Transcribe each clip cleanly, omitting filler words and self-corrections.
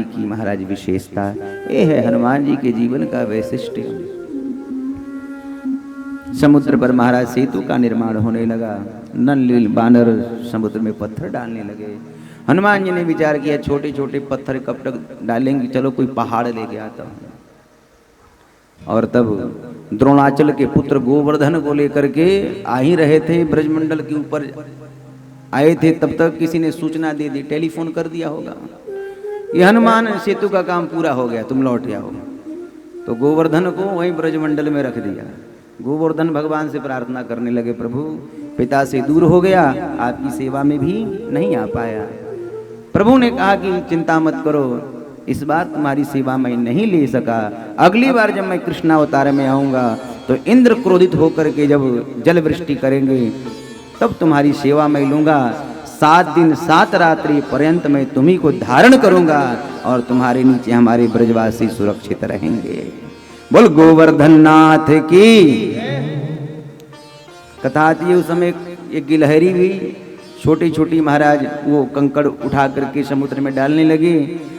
की महाराज विशेषता। ये है हनुमान जी के जीवन का वैशिष्ट्य। समुद्र पर महाराज सेतु का निर्माण होने लगा। नल बानर समुद्र में पत्थर डालने लगे। हनुमान जी ने विचार किया छोटे छोटे पत्थर कब तक डालेंगे, चलो कोई पहाड़ लेके आता हूँ। और तब द्रोणाचल के पुत्र गोवर्धन को लेकर के आ ही रहे थे, ब्रजमंडल के ऊपर आए थे, तब तक किसी ने सूचना दे दी, टेलीफोन कर दिया होगा, ये हनुमान सेतु का काम पूरा हो गया, तुम लौट आओ। तो गोवर्धन को वहीं ब्रजमंडल में रख दिया। गोवर्धन भगवान से प्रार्थना करने लगे, प्रभु पिता से दूर हो गया, आपकी सेवा में भी नहीं आ पाया। प्रभु ने कहा कि चिंता मत करो, इस बार तुम्हारी सेवा मैं नहीं ले सका, अगली बार जब मैं कृष्णावतार में आऊंगा तो इंद्र क्रोधित होकर के जब जल वृष्टि करेंगे तब तुम्हारी सेवा मैं लूंगा। 7 दिन 7 रात्रि पर्यंत मैं तुम्ही को धारण करूंगा और तुम्हारे नीचे हमारे ब्रजवासी सुरक्षित रहेंगे। बोल गोवर्धन नाथ की। कथा आती है उस समय एक गिलहरी भी छोटी छोटी महाराज वो कंकड़ उठा करके समुद्र में डालने लगे।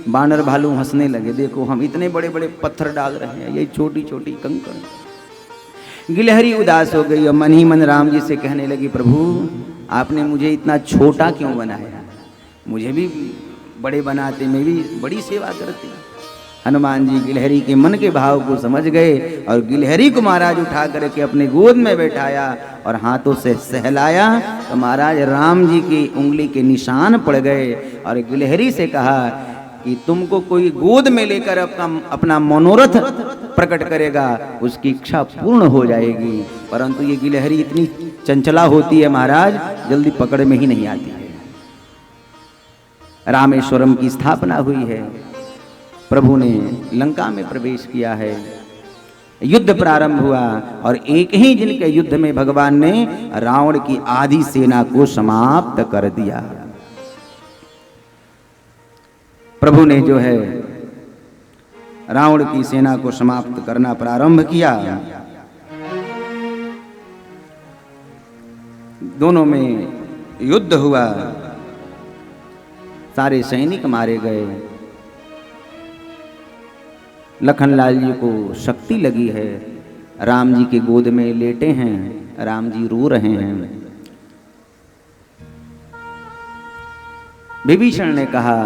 बानर भालू हंसने लगे, देखो हम इतने बड़े बड़े पत्थर डाल रहे हैं, ये छोटी छोटी कंकड़। गिलहरी उदास हो गई और मन ही मन राम जी से कहने लगी, प्रभु आपने मुझे इतना छोटा क्यों बनाया, मुझे भी बड़े बनाते, मैं भी बड़ी सेवा करती। हनुमान जी गिलहरी के मन के भाव को समझ गए और गिलहरी को महाराज उठा करके अपने गोद में बैठाया और हाथों से सहलाया तो महाराज राम जी की उंगली के निशान पड़ गए। और गिलहरी से कहा कि तुमको कोई गोद में लेकर अपना मनोरथ प्रकट करेगा, उसकी इच्छा पूर्ण हो जाएगी। परंतु ये गिलहरी इतनी चंचला होती है महाराज, जल्दी पकड़ में ही नहीं आती है। रामेश्वरम की स्थापना हुई है, प्रभु ने लंका में प्रवेश किया है, युद्ध प्रारंभ हुआ और एक ही दिन के युद्ध में भगवान ने रावण की आधी सेना को समाप्त कर दिया। प्रभु ने जो है रावण की सेना को समाप्त करना प्रारंभ किया। दोनों में युद्ध हुआ, सारे सैनिक मारे गए। लखनलाल जी को शक्ति लगी है, राम जी के गोद में लेटे हैं, राम जी रो रहे हैं। विभीषण ने कहा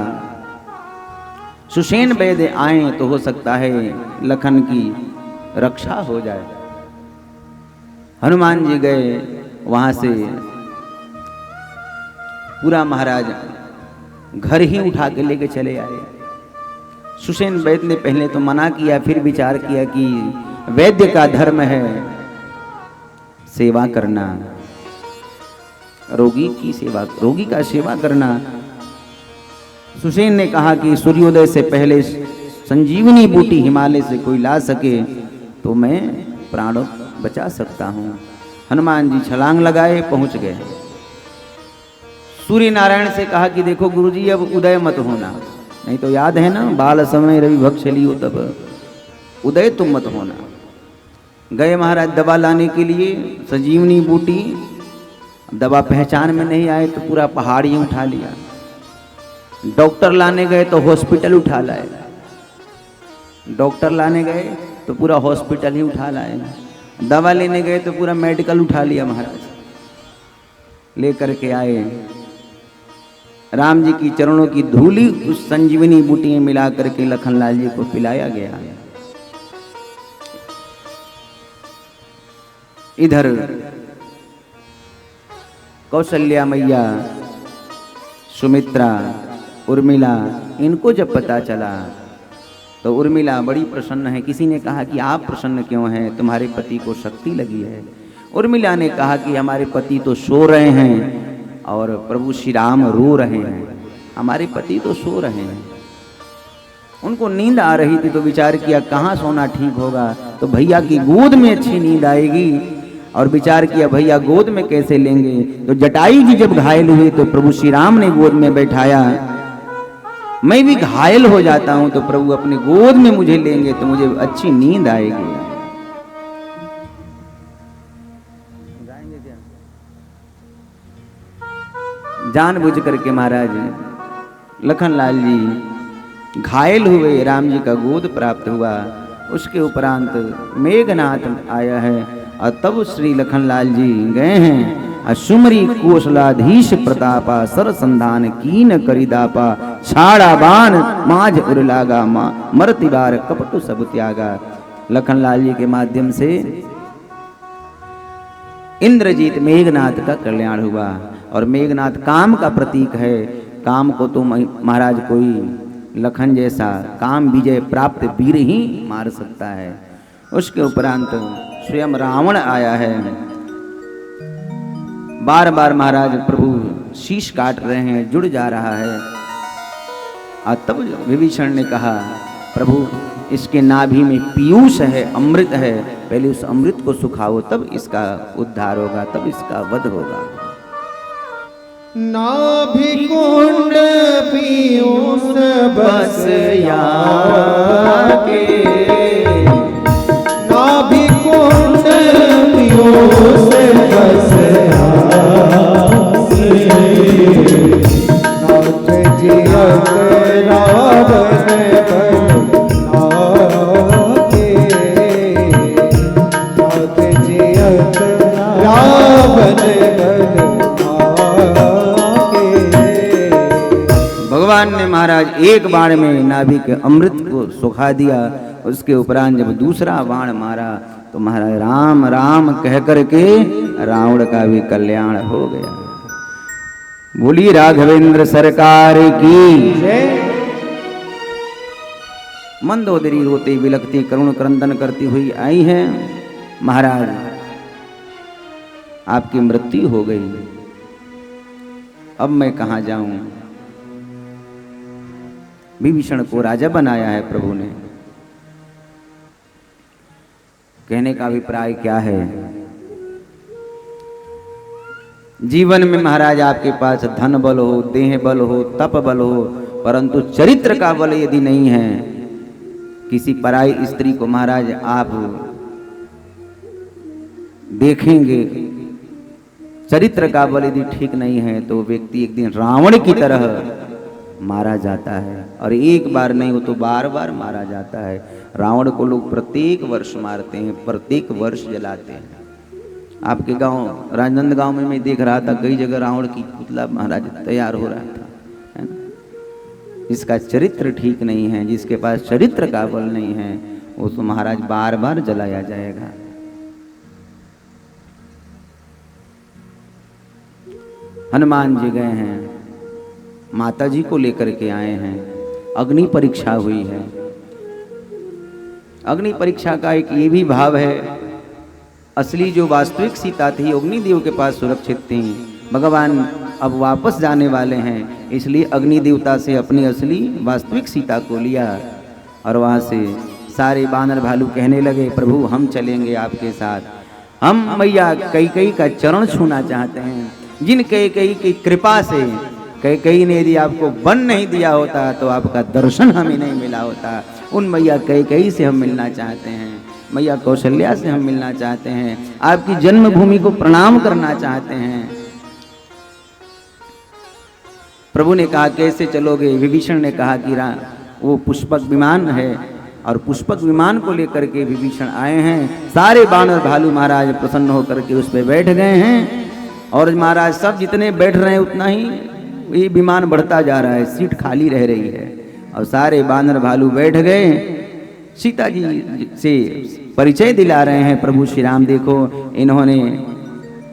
सुषेण वैद्य आए तो हो सकता है लखन की रक्षा हो जाए। हनुमान जी गए, वहां से पूरा महाराज घर ही उठा के लेके चले आए। सुषेण वैद्य ने पहले तो मना किया, फिर विचार किया कि वैद्य का धर्म है सेवा करना, रोगी की सेवा, रोगी का सेवा करना। सुषेण ने कहा कि सूर्योदय से पहले संजीवनी बूटी हिमालय से कोई ला सके तो मैं प्राण बचा सकता हूँ। हनुमान जी छलांग लगाए, पहुंच गए। सूर्य नारायण से कहा कि देखो गुरुजी अब उदय मत होना, नहीं तो याद है ना बाल समय रवि भक्ष लियो तब, उदय तुम मत होना। गए महाराज दवा लाने के लिए, संजीवनी बूटी, दवा पहचान में नहीं आए तो पूरा पहाड़ ही उठा लिया। डॉक्टर लाने गए तो हॉस्पिटल उठा लाए, डॉक्टर लाने गए तो पूरा हॉस्पिटल ही उठा लाए। दवा लेने गए तो पूरा मेडिकल उठा लिया महाराज। लेकर के आए, राम जी की चरणों की धूली उस संजीवनी बूटी में मिला करके लखनलाल जी को पिलाया गया। इधर कौशल्या मैया, सुमित्रा, उर्मिला, इनको जब पता चला तो उर्मिला बड़ी प्रसन्न है। किसी ने कहा कि आप प्रसन्न क्यों हैं, तुम्हारे पति को शक्ति लगी है। उर्मिला ने कहा कि हमारे पति तो सो रहे हैं और प्रभु श्री राम रो रहे हैं, हमारे पति तो सो रहे हैं। उनको नींद आ रही थी तो विचार किया कहाँ सोना ठीक होगा, तो भैया की गोद में अच्छी नींद आएगी। और विचार किया भैया गोद में कैसे लेंगे, तो जटाई जी जब घायल हुए तो प्रभु श्री राम ने गोद में बैठाया। मैं भी घायल हो जाता हूं तो प्रभु अपने गोद में मुझे लेंगे तो मुझे अच्छी नींद आएगी। जानबूझ करके महाराज लखनलाल जी घायल हुए, राम जी का गोद प्राप्त हुआ। उसके उपरांत मेघनाथ आया है और तब श्री लखनलाल जी गए हैं। सुमरी कोसलाधीश प्रतापा, सर संधान कीन करिदापा, छाड़ा बाण माझ उरलागा, मरति बार कपटु सब त्यागा। लखनलाल जी के माध्यम से इंद्रजीत मेघनाथ का कल्याण हुआ। और मेघनाथ काम का प्रतीक है। काम को तो महाराज कोई लखन जैसा काम विजय प्राप्त वीर ही मार सकता है। उसके उपरांत स्वयं रावण आया है। बार बार महाराज प्रभु शीश काट रहे हैं, जुड़ जा रहा है। और तब विभीषण ने कहा, प्रभु इसके नाभि में पीयूष है, अमृत है, पहले उस अमृत को सुखाओ, तब इसका उद्धार होगा, तब इसका वध होगा। नाभि कुंड पीयूष बस के, नाभि कुंड पीयूष बस नाथ जियत रावण बल नाथ जियत रावण बल। भगवान ने महाराज एक बाण में नाभि के अमृत को सुखा दिया। उसके उपरांत जब दूसरा बाण मारा तो महाराज राम राम कह करके रावण का भी कल्याण हो गया। बोली राघवेंद्र सरकार की। मंदोदरी रोते बिलखती करुण क्रंदन करती हुई आई है। महाराज आपकी मृत्यु हो गई, अब मैं कहां जाऊं। विभीषण को राजा बनाया है प्रभु ने। कहने का अभिप्राय क्या है? जीवन में महाराज आपके पास धन बल हो, देह बल हो, तप बल हो, परंतु चरित्र का बल यदि नहीं है, किसी पराई स्त्री को महाराज आप देखेंगे, चरित्र का बल यदि ठीक नहीं है तो व्यक्ति एक दिन रावण की तरह मारा जाता है। और एक बार नहीं, वो तो बार बार मारा जाता है। रावण को लोग प्रत्येक वर्ष मारते हैं, प्रत्येक वर्ष जलाते हैं। आपके गांव राजनंदगांव में मैं देख रहा था, कई जगह रावण की पुतला महाराज तैयार हो रहा था, है ना। जिसका चरित्र ठीक नहीं है, जिसके पास चरित्र का बल नहीं है, वो तो महाराज बार बार जलाया जाएगा। हनुमान जी गए हैं, माता जी को लेकर के आए हैं। अग्नि परीक्षा हुई है। अग्नि परीक्षा का एक ये भी भाव है, असली जो वास्तविक सीता थी अग्निदेव के पास सुरक्षित थी। भगवान अब वापस जाने वाले हैं, इसलिए अग्नि देवता से अपनी असली वास्तविक सीता को लिया। और वहाँ से सारे बानर भालू कहने लगे, प्रभु हम चलेंगे आपके साथ, हम मैया कैकेयी का चरण छूना चाहते हैं। जिन कैकेयी की कृपा से कैकेयी ने यदि आपको वन नहीं दिया होता तो आपका दर्शन हमें नहीं मिला होता। उन मैया कैकेयी से हम मिलना चाहते हैं, मैया कौशल्या से हम मिलना चाहते हैं, आपकी जन्मभूमि को प्रणाम करना चाहते हैं। प्रभु ने कहा कैसे चलोगे? विभीषण ने कहा कि वो पुष्पक विमान है, और पुष्पक विमान को लेकर के विभीषण आए हैं। सारे बानर भालू महाराज प्रसन्न होकर के उस पर बैठ गए हैं। और महाराज सब जितने बैठ रहे हैं उतना ही ये विमान बढ़ता जा रहा है, सीट खाली रह रही है। और सारे बानर भालू बैठ गए। सीता जी से परिचय दिला रहे हैं प्रभु श्री राम, देखो इन्होंने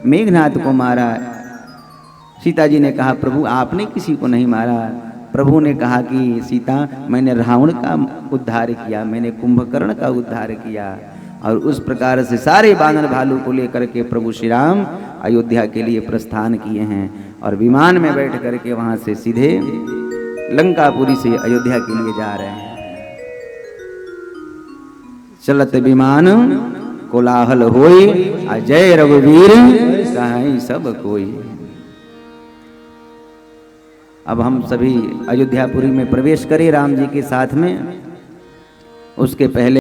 मेघनाथ को मारा। सीता जी ने कहा, प्रभु आपने किसी को नहीं मारा। प्रभु ने कहा कि सीता मैंने रावण का उद्धार किया, मैंने कुंभकर्ण का उद्धार किया। और उस प्रकार से सारे बानर भालू को लेकर के प्रभु श्री राम अयोध्या के लिए प्रस्थान किए हैं। और विमान में बैठ करके वहां से सीधे लंकापुरी से अयोध्या के लिए जा रहे हैं। चलत विमान कोलाहल होई, अजय रघुवीर कहाई सब कोई। अब हम सभी अयोध्यापुरी में प्रवेश करें राम जी के साथ में। उसके पहले